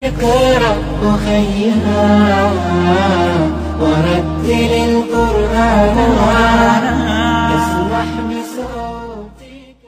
اقرأ أخيها ورتل القرآن اسمح بصوتك.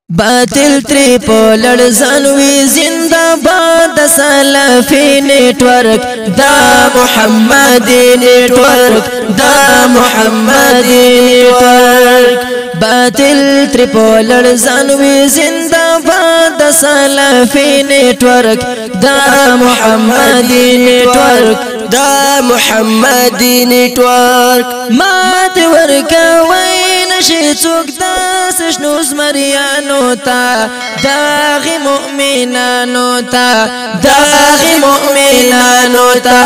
باطل تری پولڑ زنوی زندہ باد سلفی نیٹورک دا محمدی نیٹورک دا محمدی نیٹورک. باطل تری پولڑ زنوی زندہ باد سلفی نیٹورک دا محمدی نیٹورک دا محمدی نیٹورک. مات ورکوی نشی چوک داس شنو زمریانو تا داغی مؤمنانو تا داغی مؤمنانو تا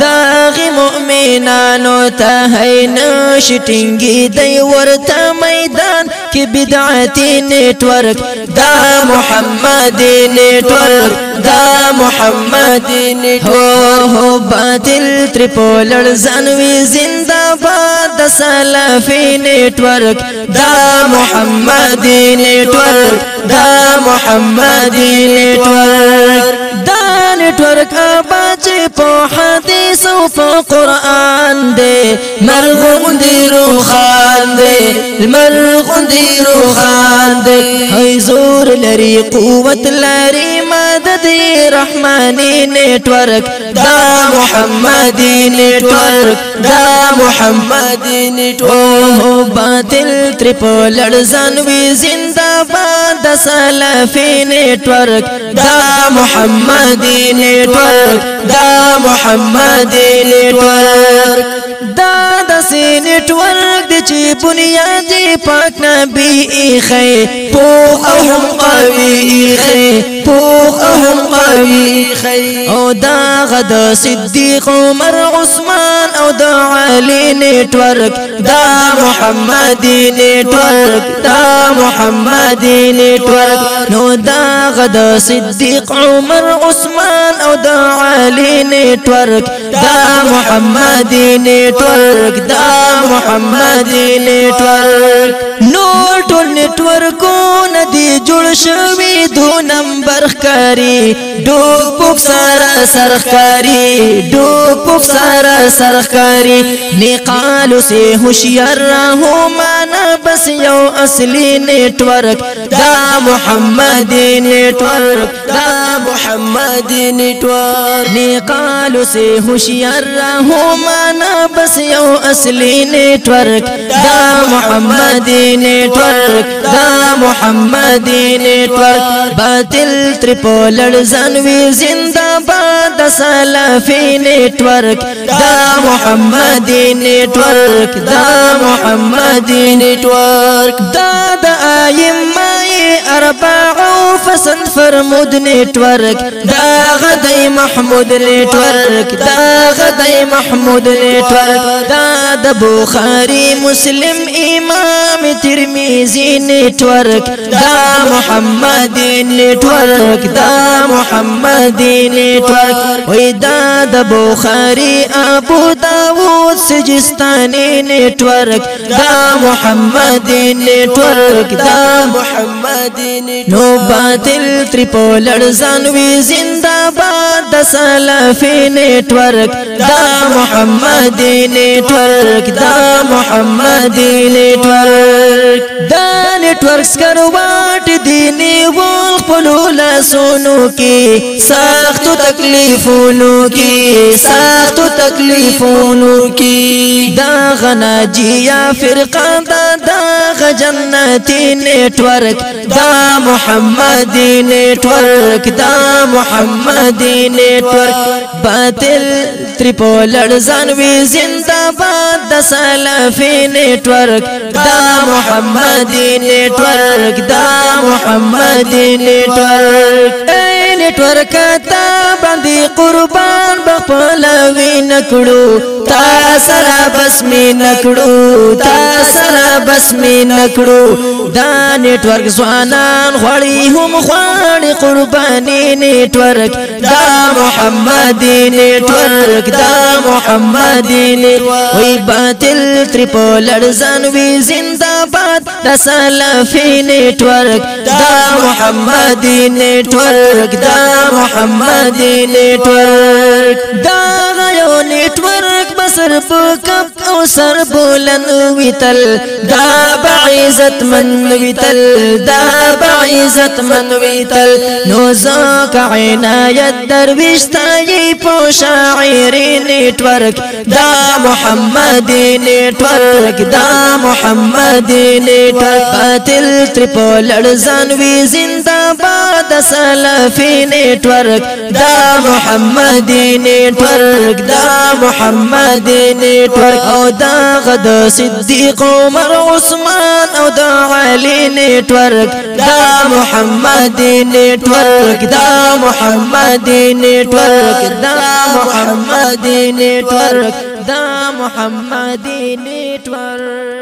داغی مؤمنانو تا ہے نشٹنگی دی ورطا میدان کی بدعتی نیٹورک دا محمدی نیٹورک دا محمدی نیٹورک. ہو باطل تریپولر زنوی زندہ باد سلفی نیٹورک دا محمدی نیٹورک دا محمدی نیٹورک. دا نیٹورک آباد پو حدیث و پو قرآن دے مرغون دی روخان دے مرغون دی روخان دے. ہے زور لری قوت لری مدد رحمانی نیٹورک دا محمدی نیٹورک دا محمدی نیٹورک. باطل تریپولر زنوی زندہ باد سلفی نیٹورک دا محمدی نیٹورک دا محمدی نیٹورک. دا دسی نیٹورک دی چی بنیادی پاک نبی ایخی پوخ اهم قوی ایخی پوخ اهم قوی ایخی. او دا غد صدیق عمر عثمان او دا علی نیٹورک دا محمدی نیٹورک دا محمدی نیٹورک. نو دا غد صدیق عمر عثمان او دا علی نیٹورک دا محمدی نیٹورک دا محمدی نیٹورک. نور ټول نیټورکونه دی جوړ شوي دو نمبر ښکاري ډوک پوک سره سر ښکاري ډوک پوک سره سر ښکاري. نقالو سے ہوشیار رہو مانا بس یو اصلی نیٹورک دا محمدی نیٹورک دا محمدی نیٹورک. نقالو سے ہوشیار رہو مانا بس یو اصلی نیٹورک دا محمدی نیٹورک دا محمدی نیٹورک. باطل تریپولر زنوی زندہ باد سلفی نیٹورک دا محمدی نیٹورک دا محمدی نیٹورک. دا دا آئمائی اربعو فسند فرمود نیٹورک دا غدی محمود نیٹورک دا غدی محمود نیٹورک. دا دا بخاری مسلم امام ترمیزی نیٹورک دا محمدی نیٹورک دا محمدی نیٹورک. وی دا دا بخاری ابو داود سجستانی نیٹورک دا محمدی نیٹورک دا محمدی نیٹورک. نو باطل تریپولر زنوی زندہ باد سلفی نیٹورک دا محمدی نیٹورک دا محمدی نیٹورک. دا نیٹورک سکرواٹ دینی وال خپلو لاسونو کی سختو تکلیفونو کی سختو تکلیفونو کی. دا غناجیا فرقہ دا جنتی نیٹورک دا محمدی نیٹورک دا محمدی نیٹورک. باطل تریپولر زنوی زندہ باد سلفی نیٹورک دا محمدی نیٹورک دا محمدی نیٹورک. اے نیٹورک تا باندی قربان بخپلوی نکڑو تا سرا بسمی نکڑو تا سرا بسمی نکڑو. دا نیٹورک زوانان خوڑی هم خوڑی قربانی نیٹورک دا محمدی نیٹورک دا محمدی نیٹورک. وی باطل تریپولر زنوی زندہ زنداباد دا سلفی نیٹورک دا محمدی نیٹورک دا محمدی نیٹورک دا غیو نیٹورک بسر پکپ او سر بولن ویتل دا بعزت من ویتل دا بعزت من ویتل نوزاک عنایت درویشتائی پو شاعری نیٹورک دا محمدی نیٹورک دا محمدی نیٹورک باطل ترپو لڑزانوی زندہ باد سلفی نیٹورک دا محمدی نیٹورک دا محمدی نیٹورک او دا غد صدیق عمر عثمان او دا علی نیٹورک دا محمدی نیٹورک دا محمدی نیٹورک دا محمدی نیٹورک دا محمدی نیٹورک